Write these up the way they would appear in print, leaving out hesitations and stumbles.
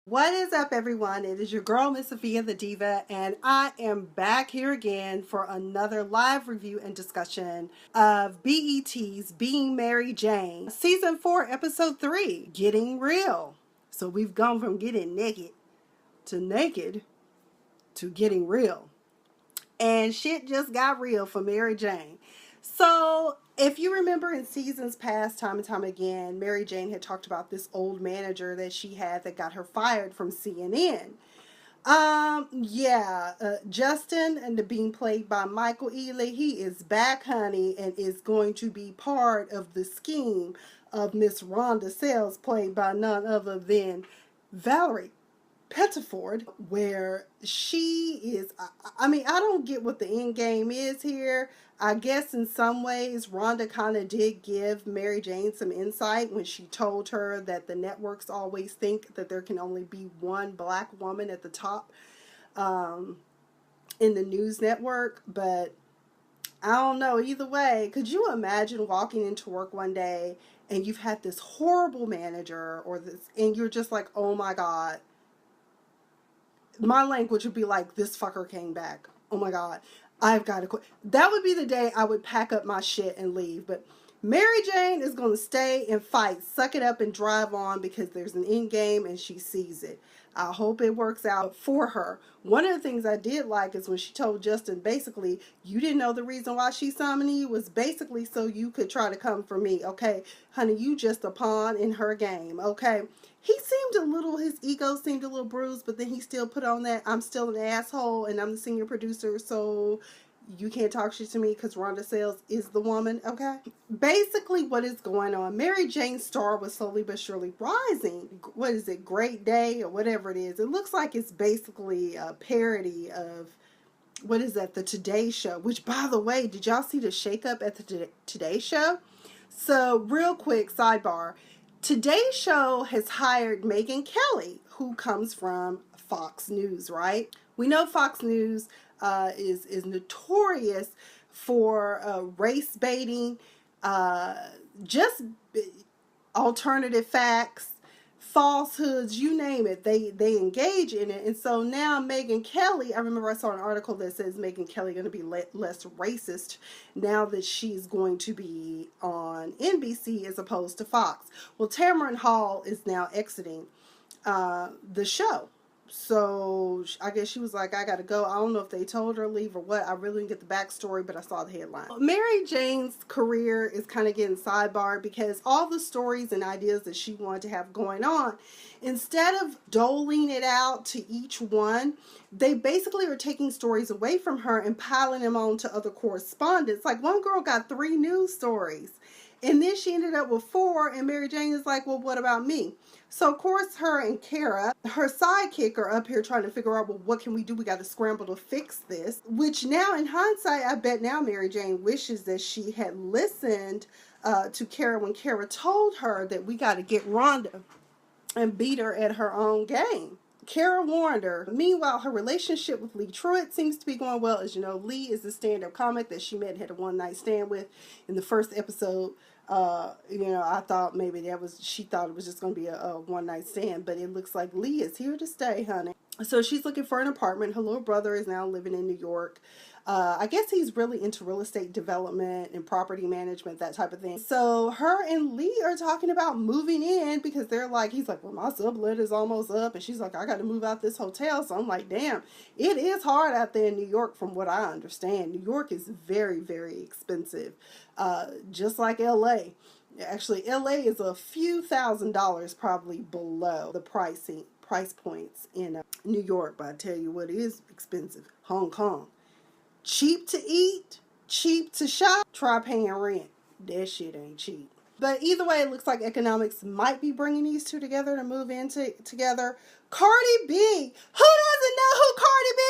What is up, everyone? It is your girl, Miss Sophia the Diva, and I am back here again for another live review and discussion of BET's Being Mary Jane, Season 4, Episode 3, Getting Real. So we've gone from getting naked to getting real. And shit just got real for Mary Jane. So, if you remember in seasons past, time and time again, Mary Jane had talked about this old manager that she had that got her fired from CNN. Justin, and being played by Michael Ealy, he is back, honey, and is going to be part of the scheme of Miss Rhonda Sales, played by none other than Valerie Pettiford, where she is, I don't get what the end game is here. I guess in some ways, Rhonda kind of did give Mary Jane some insight when she told her that the networks always think that there can only be one black woman at the top in the news network. But I don't know, either way, could you imagine walking into work one day and you've had this horrible manager and you're just like, oh my God, my language would be like, this fucker came back. Oh my God, I've got to quit. That would be the day I would pack up my shit and leave. But Mary Jane is going to stay and fight, suck it up and drive on because there's an end game and she sees it. I hope it works out for her. One of the things I did like is when she told Justin, basically, you didn't know the reason why she summoned you was basically so you could try to come for me. Okay, honey, you just a pawn in her game. Okay. His ego seemed a little bruised, but then he still put on that, I'm still an asshole and I'm the senior producer, so you can't talk shit to me because Rhonda Sales is the woman, okay? Basically, what is going on? Mary Jane's star was slowly but surely rising. What is it, Great Day or whatever it is? It looks like it's basically a parody of, what is that, the Today Show, which, by the way, did y'all see the shakeup at the Today Show? So, real quick, sidebar. Today's Show has hired Megyn Kelly, who comes from Fox News, right? We know Fox News is notorious for race baiting, just alternative facts, falsehoods, you name it, they engage in it. And so now Megyn Kelly, I remember I saw an article that says Megyn Kelly going to be less racist now that she's going to be on NBC as opposed to Fox. Well, Tamron Hall is now exiting the show. So I guess she was like, I gotta go. I don't know if they told her to leave or what. I really didn't get the backstory, but I saw the headline. Mary Jane's career is kind of getting sidebarred because all the stories and ideas that she wanted to have going on, instead of doling it out to each one, they basically are taking stories away from her and piling them on to other correspondents. Like, one girl got 3 news stories, and then she ended up with 4, and Mary Jane is like, well, what about me? So, of course, her and Kara, her sidekick, are up here trying to figure out, well, what can we do? We got to scramble to fix this. Which now, in hindsight, I bet now Mary Jane wishes that she had listened to Kara when Kara told her that we got to get Rhonda and beat her at her own game. Kara warned her. Meanwhile, her relationship with Lee Truitt seems to be going well. As you know, Lee is the stand-up comic that she met and had a one-night stand with in the first episode. I thought maybe she thought it was just going to be a one-night stand, but it looks like Lee is here to stay, honey. So she's looking for an apartment. Her little brother is now living in New York. I guess he's really into real estate development and property management, that type of thing. So her and Lee are talking about moving in because he's like, well, my sublet is almost up. And she's like, I got to move out this hotel. So I'm like, damn, it is hard out there in New York from what I understand. New York is very, very expensive, just like LA. Actually, LA is a few $1,000s probably below the price points in New York. But I tell you what is expensive, Hong Kong. Cheap to eat, cheap to shop, try paying rent. That shit ain't cheap. But either way, it looks like economics might be bringing these two together to move in together. Cardi B. Who doesn't know who Cardi B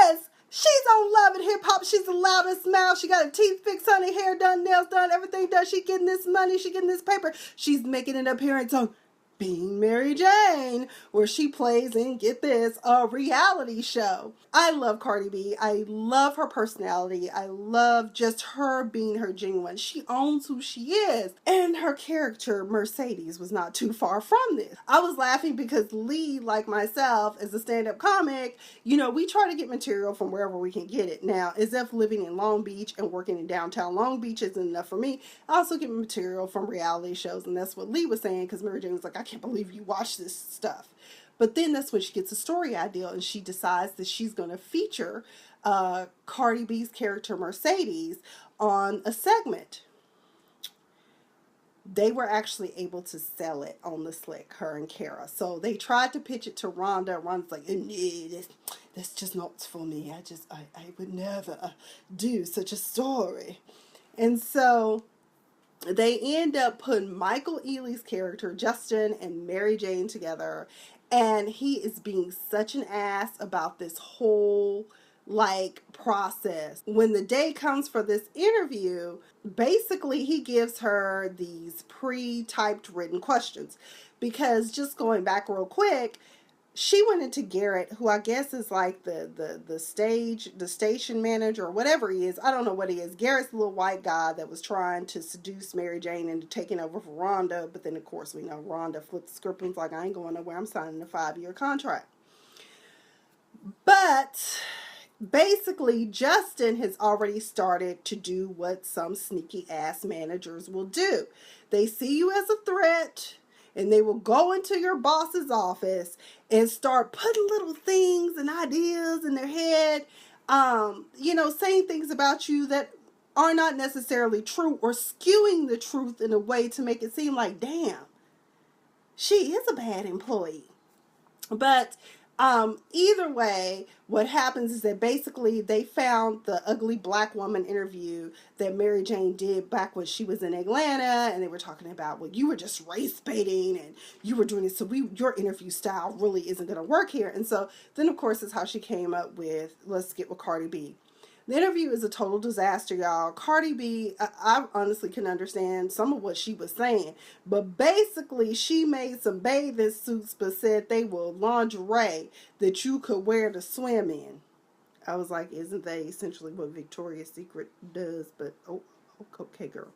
is? She's on Love and Hip Hop. She's the loudest mouth. She got her teeth fixed, honey, hair done, nails done, everything done. She getting this money. She getting this paper. She's making an appearance on Being Mary Jane, where she plays in, get this, a reality show. I love Cardi B. I love her personality. I love just her being her genuine. She owns who she is. And her character, Mercedes, was not too far from this. I was laughing because Lee, like myself, as a stand-up comic, we try to get material from wherever we can get it. Now, as if living in Long Beach and working in downtown Long Beach isn't enough for me, I also get material from reality shows, and that's what Lee was saying, because Mary Jane was like, I can't believe you watch this stuff. But then that's when she gets a story idea, and she decides that she's going to feature Cardi B's character Mercedes on a segment. They were actually able to sell it on the slick, her and Kara. So they tried to pitch it to Rhonda. Rhonda's like, no, that's just not for me. I would never do such a story. And so they end up putting Michael Ealy's character, Justin, and Mary Jane together. And he is being such an ass about this whole process. When the day comes for this interview, basically he gives her these pre-typed written questions. Because just going back real quick, she went into Garrett, who I guess is like the station manager or whatever he is. I don't know what he is. Garrett's the little white guy that was trying to seduce Mary Jane into taking over for Rhonda. But then, of course, we know Rhonda flipped the script and was like, I ain't going nowhere. I'm signing a 5-year contract. But basically, Justin has already started to do what some sneaky ass managers will do. They see you as a threat, and they will go into your boss's office and start putting little things and ideas in their head, saying things about you that are not necessarily true, or skewing the truth in a way to make it seem like, damn, she is a bad employee. But either way, what happens is that basically they found the ugly black woman interview that Mary Jane did back when she was in Atlanta, and they were talking about, well, you were just race baiting and you were doing this, so your interview style really isn't going to work here. And so then, of course, is how she came up with, let's get with Cardi B. The interview is a total disaster, y'all. Cardi B, I honestly can understand some of what she was saying. But basically, she made some bathing suits but said they were lingerie that you could wear to swim in. I was like, isn't that essentially what Victoria's Secret does? But, okay, girl.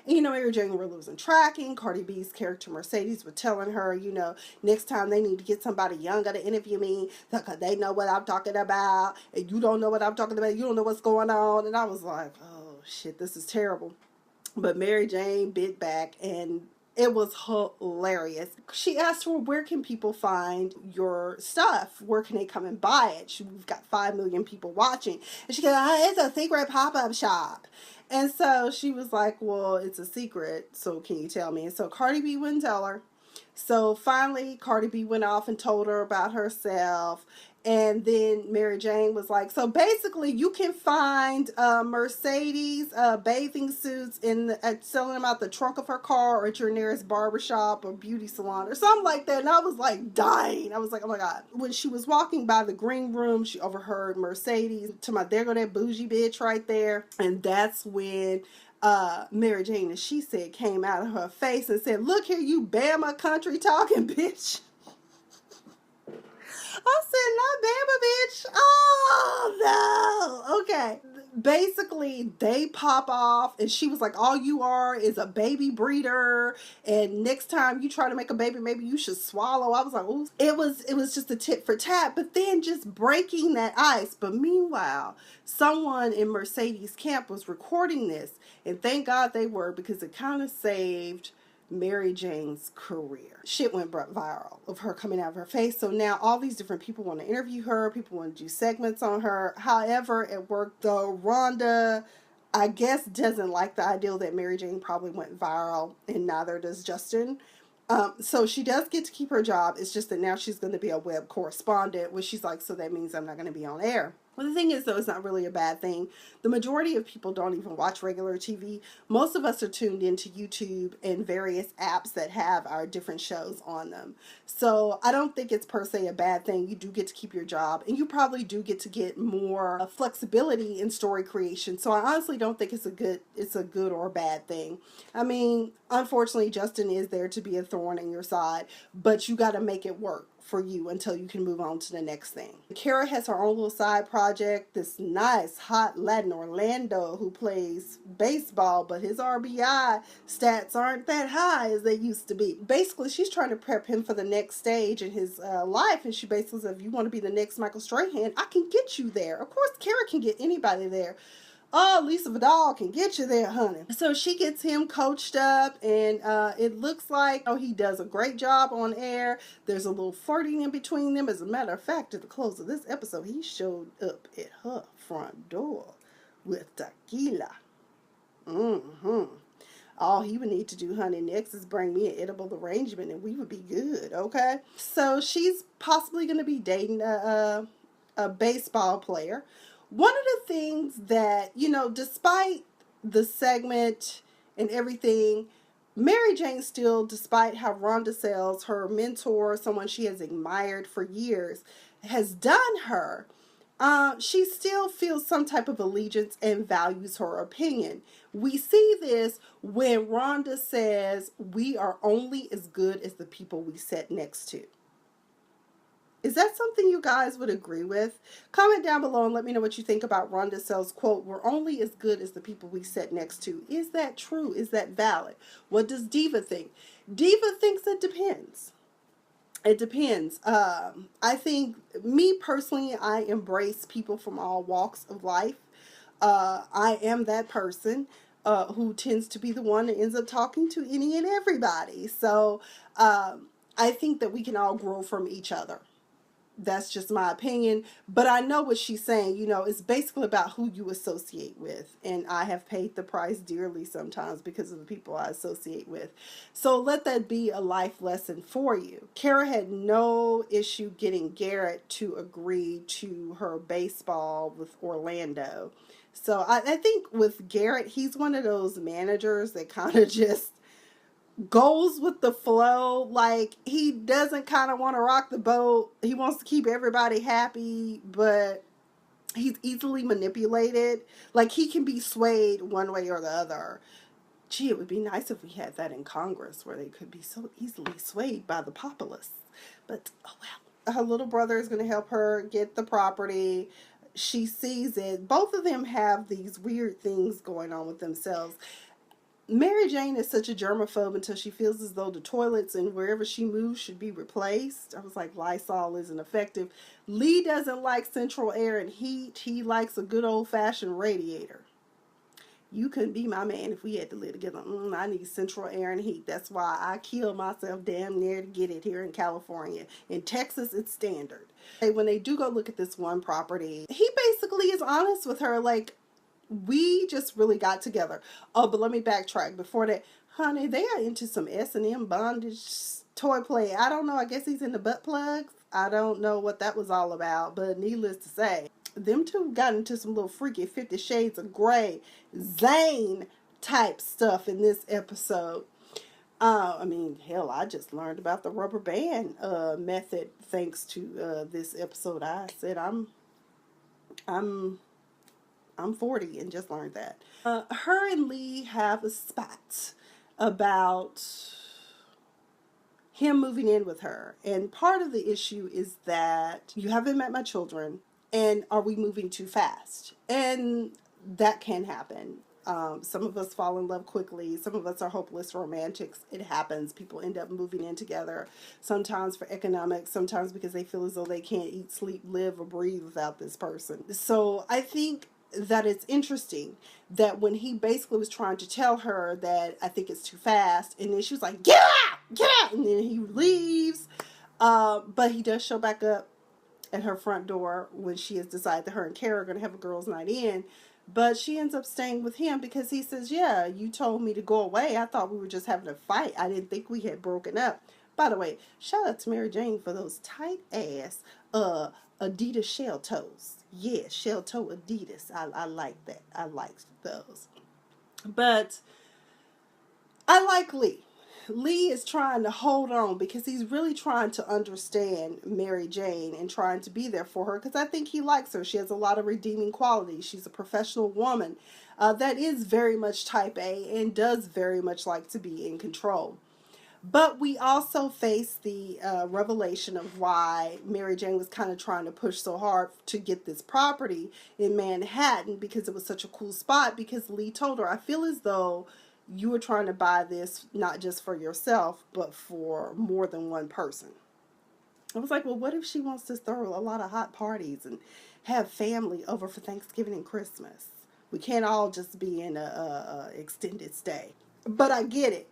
And, Mary Jane really was in tracking. Cardi B's character Mercedes was telling her, next time they need to get somebody younger to interview me because they know what I'm talking about. And you don't know what I'm talking about. You don't know what's going on. And I was like, oh, shit, this is terrible. But Mary Jane bit back, and it was hilarious. She asked her, where can people find your stuff? Where can they come and buy it? We've got 5 million people watching. And she goes, it's a secret pop-up shop. And so she was like, well, it's a secret, so can you tell me? And so Cardi B wouldn't tell her. So finally, Cardi B went off and told her about herself. And then Mary Jane was like, so basically you can find Mercedes bathing suits selling them out the trunk of her car, or at your nearest barbershop or beauty salon or something like that. And I was like dying. I was like, oh my God. When she was walking by the green room, she overheard Mercedes there go that bougie bitch right there. And that's when Mary Jane, as she said, came out of her face and said, look here, you Bama country talking bitch. I said, not Bama, bitch. Oh, no. Okay. Basically, they pop off, and she was like, all you are is a baby breeder, and next time you try to make a baby, maybe you should swallow. I was like, ooh. It was just a tit for tat, but then just breaking that ice. But meanwhile, someone in Mercedes' camp was recording this, and thank God they were, because it kind of saved Mary Jane's career. Shit went viral of her coming out of her face. So now all these different people want to interview her. People want to do segments on her. However, it worked though. Rhonda, I guess, doesn't like the idea that Mary Jane probably went viral, and neither does Justin. So she does get to keep her job. It's just that now she's going to be a web correspondent, which she's like, so that means I'm not going to be on air. Well, the thing is, though, it's not really a bad thing. The majority of people don't even watch regular TV. Most of us are tuned into YouTube and various apps that have our different shows on them. So I don't think it's per se a bad thing. You do get to keep your job, and you probably do get more flexibility in story creation. So I honestly don't think it's a good or a bad thing. I mean, unfortunately, Justin is there to be a thorn in your side, but you got to make it work for you until you can move on to the next thing. Kara has her own little side project. This nice, hot Latin Orlando who plays baseball, but his RBI stats aren't that high as they used to be. Basically, she's trying to prep him for the next stage in his life, and she basically says, if you want to be the next Michael Strahan, I can get you there. Of course, Kara can get anybody there. Oh, Lisa Vidal can get you there, honey. So she gets him coached up, and it looks like he does a great job on air. There's a little flirting in between them. As a matter of fact, at the close of this episode, he showed up at her front door with tequila. All he would need to do, honey, next is bring me an edible arrangement, and we would be good, okay? So she's possibly going to be dating a baseball player. One of the things that, despite the segment and everything, Mary Jane still, despite how Rhonda Sells, her mentor, someone she has admired for years, has done her, she still feels some type of allegiance and values her opinion. We see this when Rhonda says, we are only as good as the people we sit next to. Is that something you guys would agree with? Comment down below and let me know what you think about Rhonda Sells' quote, we're only as good as the people we sit next to. Is that true? Is that valid? What does Diva think? Diva thinks it depends. It depends. I think, me personally, I embrace people from all walks of life. I am that person who tends to be the one that ends up talking to any and everybody. So I think that we can all grow from each other. That's just my opinion, but I know what she's saying. It's basically about who you associate with, and I have paid the price dearly sometimes because of the people I associate with. So let that be a life lesson for you. Kara had no issue getting Garrett to agree to her baseball with Orlando. So I think with Garrett, he's one of those managers that kind of just goes with the flow. Like, he doesn't kind of want to rock the boat. He wants to keep everybody happy, but he's easily manipulated. Like, he can be swayed one way or the other. Gee, it would be nice if we had that in Congress, where they could be so easily swayed by the populace. But oh well. Her little brother is going to help her get the property. She sees it. Both of them have these weird things going on with themselves. Mary Jane is such a germaphobe until she feels as though the toilets and wherever she moves should be replaced. I was like, Lysol isn't effective. Lee doesn't like central air and heat. He likes a good old-fashioned radiator. You couldn't be my man if we had to live together. I need central air and heat. That's why I kill myself damn near to get it here in California. In Texas, it's standard. When they do go look at this one property, he basically is honest with her, like, we just really got together. Oh, but let me backtrack. Before that, honey, they are into some S&M bondage toy play. I don't know. I guess he's into butt plugs. I don't know what that was all about, but needless to say, them two got into some little freaky 50 Shades of Grey, Zane type stuff in this episode. I mean, hell, I just learned about the rubber band method thanks to this episode. I said I'm 40 and just learned that. Her and Lee have a spat about him moving in with her. And part of the issue is that you haven't met my children, and are we moving too fast? And that can happen. Some of us fall in love quickly. Some of us are hopeless romantics. It happens. People end up moving in together, sometimes for economics, sometimes because they feel as though they can't eat, sleep, live, or breathe without this person. So I think that it's interesting that when he basically was trying to tell her that I think it's too fast, and then she was like, get out, and then he leaves. But he does show back up at her front door when she has decided that her and Kara are going to have a girls' night in. But she ends up staying with him because he says, yeah, you told me to go away. I thought we were just having a fight. I didn't think we had broken up. By the way, shout out to Mary Jane for those tight ass Adidas shell toes. Yeah, shell toe Adidas. I like that. I like those. But I like Lee. Lee is trying to hold on because he's really trying to understand Mary Jane and trying to be there for her because I think he likes her. She has a lot of redeeming qualities. She's a professional woman that is very much type A and does very much like to be in control. But we also face the revelation of why Mary Jane was kind of trying to push so hard to get this property in Manhattan because it was such a cool spot. Because Lee told her, I feel as though you were trying to buy this not just for yourself, but for more than one person. I was like, well, what if she wants to throw a lot of hot parties and have family over for Thanksgiving and Christmas? We can't all just be in a extended stay. But I get it.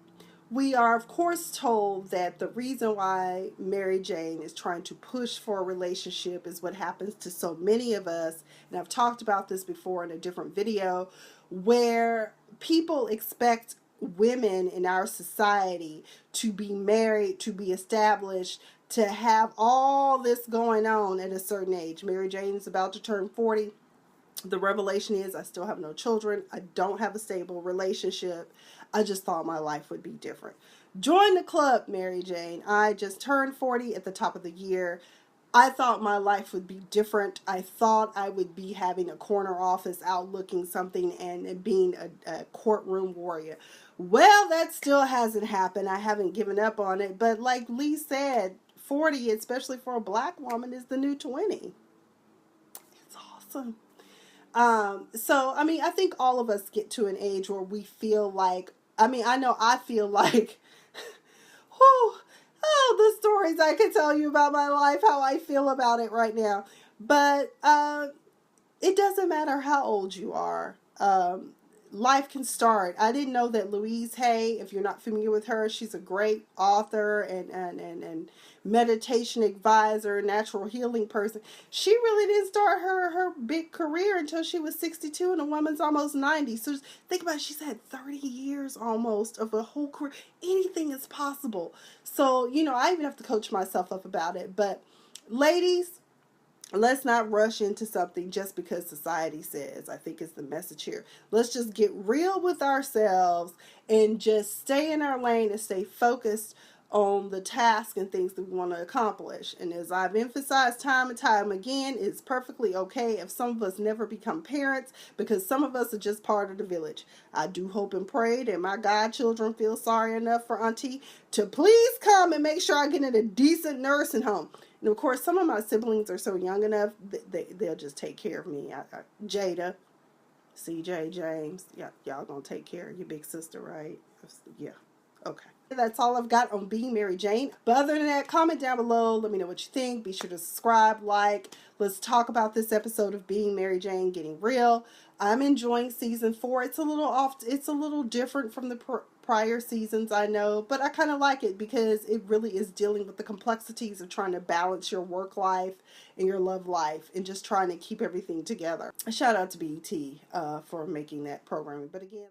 We are, of course, told that the reason why Mary Jane is trying to push for a relationship is what happens to so many of us. And I've talked about this before in a different video, where people expect women in our society to be married, to be established, to have all this going on at a certain age. Mary Jane is about to turn 40. The revelation is I still have no children. I don't have a stable relationship. I just thought my life would be different. Join the club, Mary Jane. I just turned 40 at the top of the year. I thought my life would be different. I thought I would be having a corner office out looking something and being a courtroom warrior. Well, that still hasn't happened. I haven't given up on it. But like Lee said, 40, especially for a black woman, is the new 20. It's awesome. So, I mean, I think all of us get to an age where we feel like, I mean, I know I feel like, whew, oh, the stories I could tell you about my life, how I feel about it right now. But it doesn't matter how old you are. Life can start. I didn't know that Louise Hay, if you're not familiar with her, she's a great author and meditation advisor, natural healing person. She really didn't start her big career until she was 62 and a woman's almost 90. So just think about it, she's had 30 years almost of a whole career. Anything is possible. So, you know, I even have to coach myself up about it. But ladies, let's not rush into something just because society says. I think is the message here. Let's just get real with ourselves and just stay in our lane and stay focused on the task and things that we want to accomplish. And as I've emphasized time and time again, it's perfectly okay if some of us never become parents because some of us are just part of the village. I do hope and pray that my godchildren feel sorry enough for Auntie to please come and make sure I get in a decent nursing home. And of course, some of my siblings are so young enough that they'll just take care of me. Jada, CJ, James, yeah, y'all gonna take care of your big sister, right? Yeah, okay. That's all I've got on Being Mary Jane. But other than that, comment down below. Let me know what you think. Be sure to subscribe, like. Let's talk about this episode of Being Mary Jane, Getting Real. I'm enjoying season 4. It's a little off. It's a little different from the prior seasons, I know, but I kind of like it because it really is dealing with the complexities of trying to balance your work life and your love life and just trying to keep everything together. A shout out to BET for making that programming. But again,